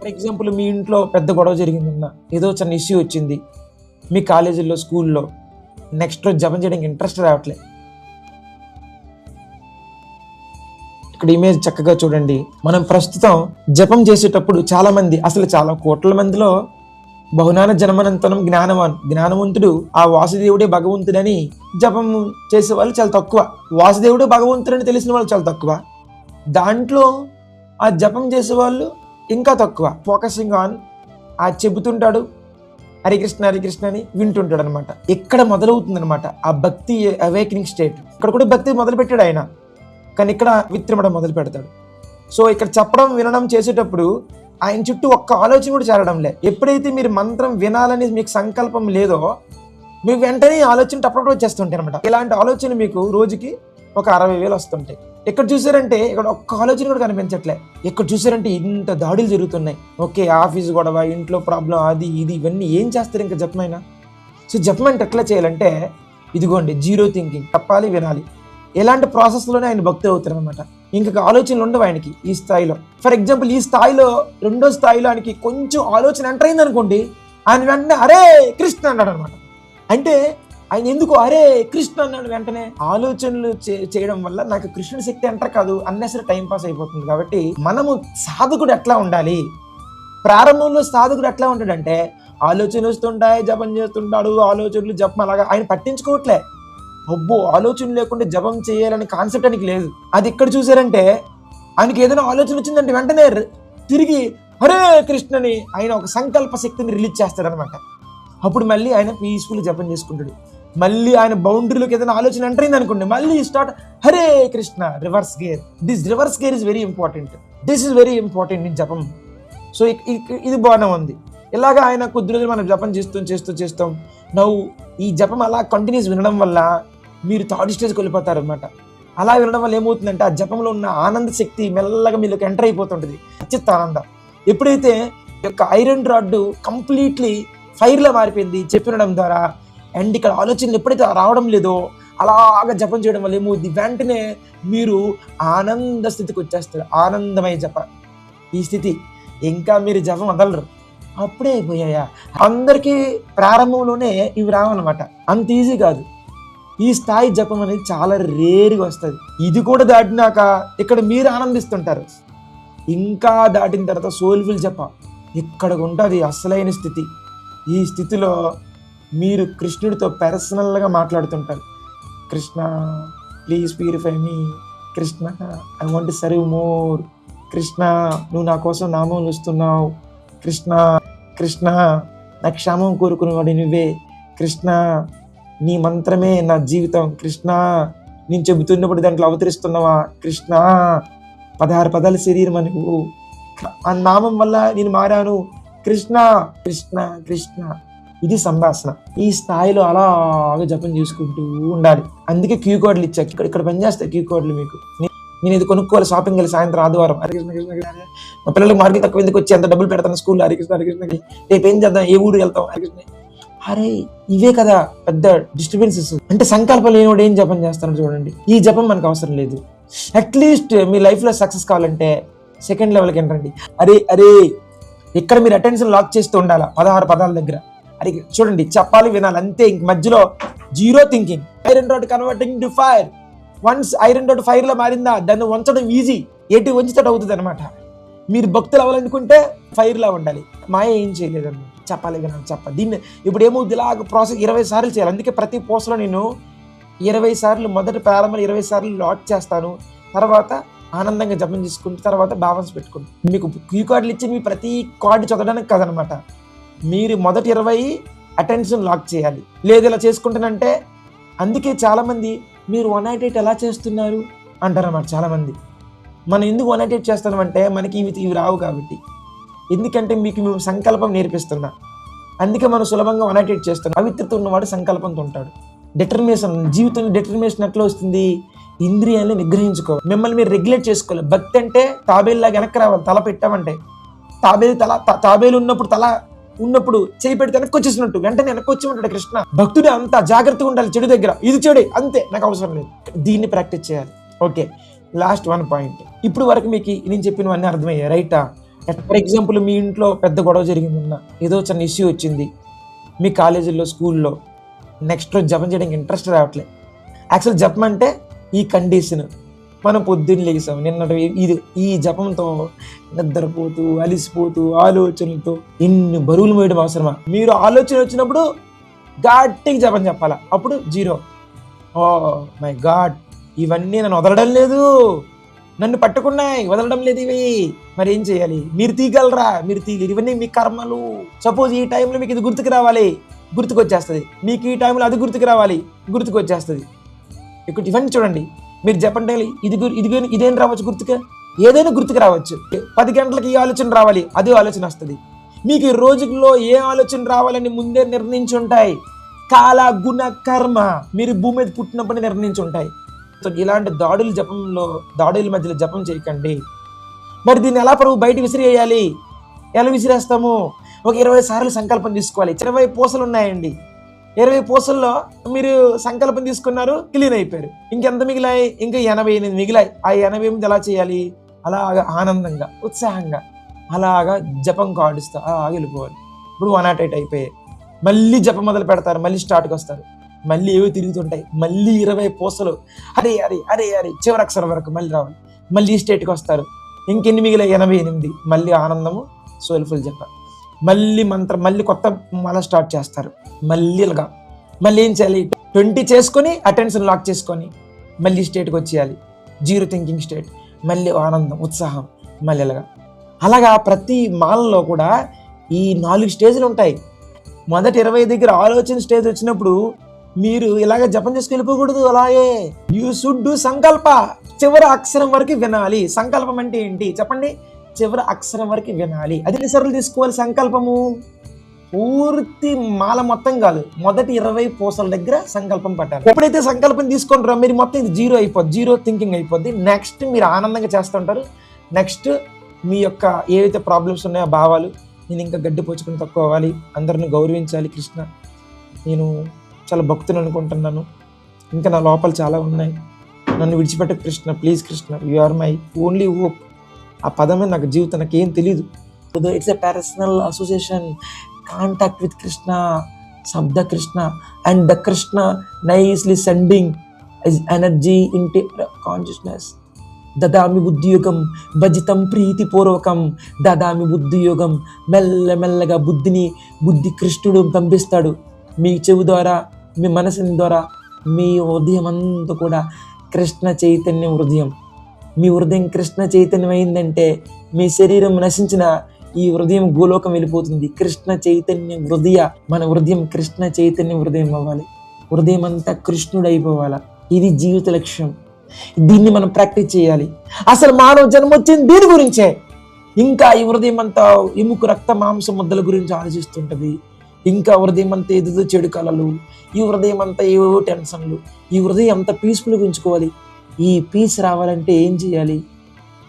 For example మీ ఇంట్లో పెద్ద గొడవ జరిగిందన్న, ఏదో చిన్న ఇష్యూ వచ్చింది మీ కాలేజీలో స్కూల్లో, నెక్స్ట్ రోజు జపం చేయడానికి ఇంట్రెస్ట్ రావట్లే. ఇక్కడ ఇమేజ్ చక్కగా చూడండి. మనం ప్రస్తుతం జపం చేసేటప్పుడు చాలా మంది, అసలు చాలా కోట్ల మందిలో బహునాన జన్మనంతనం జ్ఞానవంతుడు ఆ వాసుదేవుడే భగవంతుడని జపం చేసే వాళ్ళు చాలా తక్కువ. వాసుదేవుడే భగవంతుడని తెలిసిన వాళ్ళు చాలా తక్కువ. దాంట్లో ఆ జపం చేసే వాళ్ళు ఇంకా తక్కువ. ఫోకసింగ్ ఆన్ ఆ చెబుతుంటాడు హరికృష్ణ హరికృష్ణ అని వింటుంటాడు అనమాట. ఇక్కడ మొదలవుతుంది అనమాట ఆ భక్తి అవేకనింగ్ స్టేట్. ఇక్కడ కూడా భక్తి మొదలు పెట్టాడు ఆయన, కానీ ఇక్కడ విత్రమడం మొదలు పెడతాడు. సో ఇక్కడ చెప్పడం వినడం చేసేటప్పుడు ఆయన చుట్టూ ఒక్క ఆలోచన కూడా చేరడంలే. ఎప్పుడైతే మీరు మంత్రం వినాలని మీకు సంకల్పం లేదో మీకు వెంటనే ఆలోచన టప్పటి వచ్చేస్తుంటాయి అనమాట. ఇలాంటి ఆలోచన మీకు రోజుకి ఒక 60,000 వస్తుంటాయి. ఇక్కడ చూసారంటే ఇక్కడ ఒక్క ఆలోచన కూడా కనిపించట్లే. ఇక్కడ చూసారంటే ఇంత దాడులు జరుగుతున్నాయి. ఓకే, ఆఫీస్ గొడవ, ఇంట్లో ప్రాబ్లం, అది ఇది ఇవన్నీ ఏం చేస్తారు ఇంకా జపమైనా? సో జపం అంటే ఎట్లా చేయాలంటే ఇదిగోండి, జీరో థింకింగ్, చెప్పాలి వినాలి. ఎలాంటి ప్రాసెస్లోనే ఆయన భక్తులు అవుతారు అనమాట. ఇంకా ఆలోచనలు ఉండవు ఆయనకి ఈ స్థాయిలో. ఫర్ ఎగ్జాంపుల్ ఈ స్థాయిలో, రెండో స్థాయిలో ఆయనకి కొంచెం ఆలోచన ఎంటర్ అయింది అనుకోండి, ఆయన వెంటనే అరే కృష్ణ అన్నాడు అనమాట. అంటే ఆయన ఎందుకు అరే కృష్ణ అన్నాడు వెంటనే? ఆలోచనలు చేయడం వల్ల నాకు కృష్ణుడి శక్తి ఎంటర్ కాదు, అన్నెసరి టైం పాస్ అయిపోతుంది. కాబట్టి మనము సాధకుడు ఎట్లా ఉండాలి? ప్రారంభంలో సాధకుడు ఎట్లా ఉంటాడంటే ఆలోచన వస్తుంటాయి, జపం చేస్తుంటాడు, ఆలోచనలు జపం అలాగా ఆయన పట్టించుకోవట్లే. అబ్బో ఆలోచన లేకుండా జపం చేయాలని కాన్సెప్ట్ ఆయనకి లేదు. అది ఇక్కడ చూసారంటే ఆయనకి ఏదైనా ఆలోచన వచ్చిందంటే వెంటనే తిరిగి హరే కృష్ణని ఆయన ఒక సంకల్ప శక్తిని రిలీజ్ చేస్తాడనమాట. అప్పుడు మళ్ళీ ఆయన పీస్ఫుల్ జపం చేసుకుంటాడు. మళ్ళీ ఆయన బౌండరీలోకి ఏదైనా ఆలోచన ఎంటర్ అయింది అనుకోండి, మళ్ళీ start Hare Krishna, reverse gear. This reverse gear is very important. This is very important in జపం. సో ఇది బాగానే ఉంది. ఇలాగా ఆయన కొద్ది రోజులు మనం జపం చేస్తాం. నవ్వు ఈ జపం అలా కంటిన్యూస్ వినడం వల్ల మీరు థర్డ్ స్టేజ్కి వెళ్ళిపోతారు అనమాట. అలా వినడం వల్ల ఏమవుతుందంటే ఆ జపంలో ఉన్న ఆనంద శక్తి మెల్లగా మీలోకి ఎంటర్ అయిపోతుంటుంది, అత్యుత్త ఆనందం. ఎప్పుడైతే యొక్క ఐరన్ రాడ్ కంప్లీట్లీ ఫైర్లో మారిపోయింది చెప్పినడం ద్వారా, అండ్ ఇక్కడ ఆలోచనలు ఎప్పుడైతే రావడం లేదో అలాగా జపం చేయడం వల్ల ఏమవుద్ది, వెంటనే మీరు ఆనంద స్థితికి వచ్చేస్తారు. ఆనందమయ జప ఈ స్థితి. ఇంకా మీరు జపం వదలరు. అప్పుడే అయిపోయాయా? అందరికీ ప్రారంభంలోనే ఇవి రావన్నమాట, అంత ఈజీ కాదు. ఈ స్థాయి జపం అనేది చాలా రేరుగా వస్తుంది. ఇది కూడా దాటినాక ఇక్కడ మీరు ఆనందిస్తుంటారు. ఇంకా దాటిన తర్వాత సోల్ఫుల్ జప ఇక్కడ ఉంటుంది అసలైన స్థితి. ఈ స్థితిలో మీరు కృష్ణుడితో పర్సనల్గా మాట్లాడుతుంటారు. Krishna please purify me, Krishna I want to serve more, Krishna నువ్వు నా కోసం నామం చూస్తున్నావు, కృష్ణ కృష్ణ నా క్షేమం కోరుకునేవాడు నువ్వే, కృష్ణ నీ మంత్రమే నా జీవితం, కృష్ణ నేను చెబుతున్నప్పుడు దాంట్లో అవతరిస్తున్నావా, కృష్ణ 16 పదాల శరీరం అని నువ్వు, ఆ నామం వల్ల నేను మారాను, కృష్ణ కృష్ణ కృష్ణ. ఇది సంభాషణ. ఈ స్థాయిలో అలాగే జపం చేసుకుంటూ ఉండాలి. అందుకే క్యూ కోడ్లు ఇచ్చా. ఇక్కడ పనిచేస్తాయి క్యూ కోడ్లు మీకు. నేను ఇది కొనుక్కోవాలి, షాపింగ్ వెళ్ళి సాయంత్రం ఆదివారం హరికృష్ణ కృష్ణ, మా పిల్లలకు మార్కెట్ తక్కువ ఎందుకు వచ్చి ఎంత డబ్బులు పెడతాను స్కూల్లో, హరికృష్ణ హరికృష్ణకి రేపు ఏం చేద్దాం, ఏ ఊరు వెళ్తాం, హరికృష్ణ. అరే ఇవే కదా పెద్ద డిస్టర్బెన్సెస్. అంటే సంకల్పం లేనివాడు ఏం జపం చేస్తాను చూడండి. ఈ జపం మనకు అవసరం లేదు. అట్లీస్ట్ మీ లైఫ్లో సక్సెస్ కావాలంటే సెకండ్ లెవెల్కి ఎంటండి. అరే ఇక్కడ మీరు అటెన్షన్ లాక్ చేస్తూ ఉండాలి 16 పదాల దగ్గర. అరే చూడండి, చెప్పాలి వినాలి అంతే. ఇంక మధ్యలో zero thinking. Iron rod converting to fire. Once iron rod ఫైర్లో మారిందా దాన్ని వంచడం ఈజీ, ఏటి వంచితే అవుతుంది అనమాట. మీరు భక్తులు అవ్వాలనుకుంటే ఫైర్లా ఉండాలి. మాయ ఏం చేయలేదన్నమాట. చెప్పాలి వినాలి దీన్ని ఇప్పుడు ఏమవుతుంది, ఇలాగ ప్రాసెస్ 20 సార్లు చేయాలి. అందుకే ప్రతి పోస్ట్లో నేను 20 సార్లు మొదటి ప్రారంభంలో 20 సార్లు లాక్ చేస్తాను. తర్వాత ఆనందంగా జపం చేసుకుంటూ తర్వాత భావన్స్ పెట్టుకుంటాను. మీకు క్యూ కార్డులు ఇచ్చి మీ ప్రతి కార్డు చదవడానికి కాదనమాట. మీరు మొదటి 20 అటెన్షన్ లాక్ చేయాలి. లేదు ఇలా చేసుకుంటానంటే, అందుకే చాలామంది మీరు 188 ఎలా చేస్తున్నారు అంటారన్నమాట చాలామంది. మనం ఎందుకు 188 చేస్తున్నామంటే మనకి ఇవి రావు కాబట్టి. ఎందుకంటే మీకు మేము సంకల్పం నేర్పిస్తున్నా, అందుకే మనం సులభంగా 188 చేస్తున్నాం. పవిత్రత ఉన్నవాడు సంకల్పంతో ఉంటాడు. డిటర్మినేషన్, జీవితంలో డిటర్మినేషన్ ఎట్లా వస్తుంది? ఇంద్రియాలను నిగ్రహించుకోవాలి, మిమ్మల్ని మీరు రెగ్యులేట్ చేసుకోవాలి. భక్తి అంటే తాబేలులాగా వెనక్కి రావాలి. తల పెట్టామంటే తాబేలు ఉన్నప్పుడు చేయి పెడితే వెనక్కి వచ్చేసినట్టు వెంటనే వెనక్కి వచ్చేమంటాడు కృష్ణ. భక్తుడు అంత జాగ్రత్తగా ఉండాలి. చెడు దగ్గర ఇది చెడు అంతే, నాకు అవసరం లేదు. దీన్ని ప్రాక్టీస్ చేయాలి. Okay, last 1 point. ఇప్పుడు వరకు మీకు నేను చెప్పినవన్నీ అర్థమయ్యాయి రైటా? ఫర్ ఎగ్జాంపుల్ మీ ఇంట్లో పెద్ద గొడవ జరిగిందన్న, ఏదో చిన్న ఇష్యూ వచ్చింది మీ కాలేజీలో స్కూల్లో, నెక్స్ట్ రోజు జపం చేయడానికి ఇంట్రెస్ట్ రావట్లేదు. యాక్చువల్ జపం అంటే ఈ కండిషన్, మనం పొద్దున్న లేసాం నిన్నటి ఇది ఈ జపంతో నిద్రపోతూ అలిసిపోతూ ఆలోచనలతో ఇన్ని బరువులు మోయడం అవసరమా? మీరు ఆలోచన వచ్చినప్పుడు గట్టిగా జపం చెప్పాలా, అప్పుడు జీరో. ఓ మై గాడ్, ఇవన్నీ నన్ను వదలడం లేదు, నన్ను పట్టుకున్నాయి వదలడం లేదు ఇవి, మరి ఏం చేయాలి? మీరు తీయగలరా? మీరు తీయలేరు, ఇవన్నీ మీ కర్మలు. సపోజ్ ఈ టైంలో మీకు ఇది గుర్తుకు రావాలి, గుర్తుకొచ్చేస్తుంది. మీకు ఈ టైంలో అది గుర్తుకు రావాలి, గుర్తుకొచ్చేస్తుంది. ఇక్కడ ఇవన్నీ చూడండి, మీరు చెప్పండి ఇదేం రావచ్చు గుర్తుగా, ఏదైనా గుర్తుకు రావచ్చు. 10 గంటలకు ఈ ఆలోచన రావాలి, అదే ఆలోచన వస్తుంది. మీకు ఈ రోజుల్లో ఏ ఆలోచన రావాలని ముందే నిర్ణయించి ఉంటాయి. కాల గుణ కర్మ మీరు భూమి మీద పుట్టినప్పుడు నిర్ణయించి ఉంటాయి. సో ఇలాంటి దాడుల మధ్యలో జపం చేయకండి. మరి దీన్ని ఎలా ప్రభు బయట విసిరేయాలి? ఎలా విసిరేస్తాము? ఒక 20 సార్లు సంకల్పం తీసుకోవాలి. 20 పూసలు ఉన్నాయండి, 20 పూసల్లో మీరు సంకల్పం తీసుకున్నారు, క్లీన్ అయిపోయారు. ఇంకెంత మిగిలాయి? ఇంకా 88 మిగిలాయి. ఆ 88 ఎలా చేయాలి? అలాగా ఆనందంగా ఉత్సాహంగా అలాగా జపం కాడుస్తా వెళ్ళిపోవాలి. ఇప్పుడు 108 అయిపోయాయి. మళ్ళీ జపం మొదలు పెడతారు, మళ్ళీ స్టార్ట్కి వస్తారు, మళ్ళీ ఏవో తిరుగుతుంటాయి, మళ్ళీ 20 పూసలు అరే అరే అరే అరే చివరి అక్షరం వరకు మళ్ళీ రావాలి, మళ్ళీ స్టేట్కి వస్తారు. ఇంకెన్ని మిగిలాయి? 88. మళ్ళీ ఆనందము సోల్ఫుల్ జపం, మళ్ళీ మంత్రం, మళ్ళీ కొత్త మళ్ళీ స్టార్ట్ చేస్తారు. మళ్ళీ ఇలాగా మళ్ళీ ఏం చేయాలి? 20 చేసుకొని అటెన్షన్ లాక్ చేసుకొని మళ్ళీ స్టేట్కి వచ్చేయాలి, జీరో థింకింగ్ స్టేట్. మళ్ళీ ఆనందం ఉత్సాహం, మళ్ళీ అలాగా ప్రతి మాలలో కూడా ఈ 4 స్టేజ్లు ఉంటాయి. మొదటి 20 దగ్గర ఆలోచన స్టేజ్ వచ్చినప్పుడు మీరు ఇలాగ జపం చేసుకు వెళ్ళిపోకూడదు. అలాగే యూ షుడ్ డూ సంకల్ప, చివరి అక్షరం వరకు వినాలి. సంకల్పం అంటే ఏంటి చెప్పండి? చివరి అక్షరం వరకు వినాలి. అది ఎన్నిసార్లు తీసుకోవాలి సంకల్పము? పూర్తి మాల మొత్తం కాదు, మొదటి 20 పూసల దగ్గర సంకల్పం పట్టాలి. ఎప్పుడైతే సంకల్పం తీసుకుంటారో మీరు మొత్తం ఇది జీరో అయిపోద్ది, జీరో థింకింగ్ అయిపోద్ది. నెక్స్ట్ మీరు ఆనందంగా చేస్తుంటారు. నెక్స్ట్ మీ యొక్క ఏవైతే ప్రాబ్లమ్స్ ఉన్నాయో భావాలు, నేను ఇంకా గడ్డిపోచుకుని తక్కువ అవ్వాలి, అందరిని గౌరవించాలి కృష్ణ, నేను చాలా భక్తులు అనుకుంటున్నాను, ఇంకా నా లోపల చాలా ఉన్నాయి, నన్ను విడిచిపెట్ట Krishna, please Krishna, you are my only hope. ఆ పదమే నాకు జీవితం, నాకేం తెలీదు. It's a personal association, contact with Krishna, శబ్ద Krishna, and the Krishna nicely sending his energy into consciousness. దదామి బుద్ధియుగం భజితం ప్రీతిపూర్వకం, దదామి బుద్ధియుగం. మెల్లమెల్లగా బుద్ధి కృష్ణుడు పంపిస్తాడు మీ చెవి ద్వారా, మీ మనసుని ద్వారా. మీ హృదయం అంతా కూడా కృష్ణ చైతన్య హృదయం. మీ హృదయం కృష్ణ చైతన్యం అయిందంటే మీ శరీరం నశించిన ఈ హృదయం గోలోకం వెళ్ళిపోతుంది. కృష్ణ చైతన్య హృదయ, మన హృదయం కృష్ణ చైతన్య హృదయం అవ్వాలి. హృదయం అంతా కృష్ణుడు అయిపోవాలా. ఇది జీవిత లక్ష్యం. దీన్ని మనం ప్రాక్టీస్ చేయాలి. అసలు మానవ జన్మ వచ్చింది దీని గురించే. ఇంకా ఈ హృదయం అంతా ఎముక రక్త మాంస ముద్దల గురించి ఆలోచిస్తుంటది. ఇంకా హృదయం అంతా ఏదో చెడు కళలు, ఈ హృదయం అంతా ఏవో టెన్షన్లు. ఈ హృదయం అంతా పీస్ఫుల్గా ఉంచుకోవాలి. ఈ పీస్ రావాలంటే ఏం చేయాలి?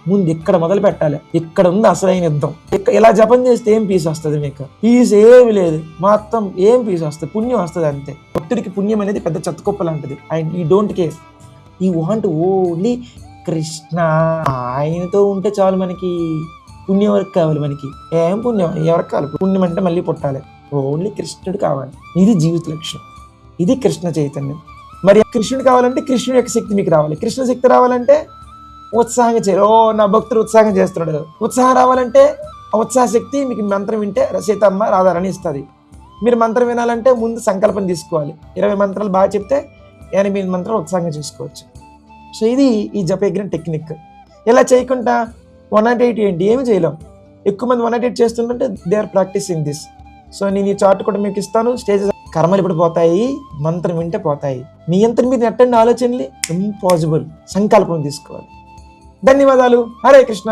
ముందు ఇక్కడ మొదలు పెట్టాలి. ఇక్కడ ఉంది అసలైన యుద్ధం. ఇలా జపం చేస్తే ఏం పీస్ వస్తుంది? మీకు పీస్ ఏమి లేదు, మొత్తం ఏం పీస్ వస్తుంది? పుణ్యం వస్తుంది అంతే. భక్తుడికి పుణ్యం అనేది పెద్ద చెత్తకుప్ప లాంటిది. అండ్ ఈ డోంట్ కేర్, ఈ వాంట్ ఓన్లీ కృష్ణ. ఆయనతో ఉంటే చాలు. మనకి పుణ్యం వరకు కావాలి. మనకి ఏం పుణ్యం ఎవరికి కావాలి? పుణ్యం అంటే మళ్ళీ పుట్టాలి. ఓన్లీ కృష్ణుడు కావాలి. ఇది జీవిత లక్ష్యం. ఇది కృష్ణ చైతన్యం. మరి కృష్ణుడు కావాలంటే కృష్ణుడి యొక్క శక్తి మీకు రావాలి. కృష్ణ శక్తి రావాలంటే ఉత్సాహంగా చేయాలి. నా భక్తుడు ఉత్సాహంగా చేస్తున్నాడు. ఉత్సాహం రావాలంటే ఆ ఉత్సాహ శక్తి మీకు మంత్రం వింటే సీతమ్మ రాధారాణి ఇస్తుంది. మీరు మంత్రం వినాలంటే ముందు సంకల్పం తీసుకోవాలి. 20 మంత్రాలు బాగా చెప్తే 8 మంత్రాలు ఉత్సాహంగా చేసుకోవచ్చు. సో ఇది ఈ జపయజ్ఞం టెక్నిక్. ఇలా చేయకుండా 108 ఏంటి? ఏమి చేయలేం. ఎక్కువ మంది 108 చేస్తుంటే they are practising this. So నేను ఈ చార్ట్ కూడా మీకు ఇస్తాను. స్టేజెస్ కర్మలు ఇప్పుడు పోతాయి, మంత్రం వింటే పోతాయి. మీ అంతటి మీద ఎట్టండి ఆలోచనలు ఇంపాసిబుల్. సంకల్పం తీసుకోవాలి. ధన్యవాదాలు. హరే కృష్ణ.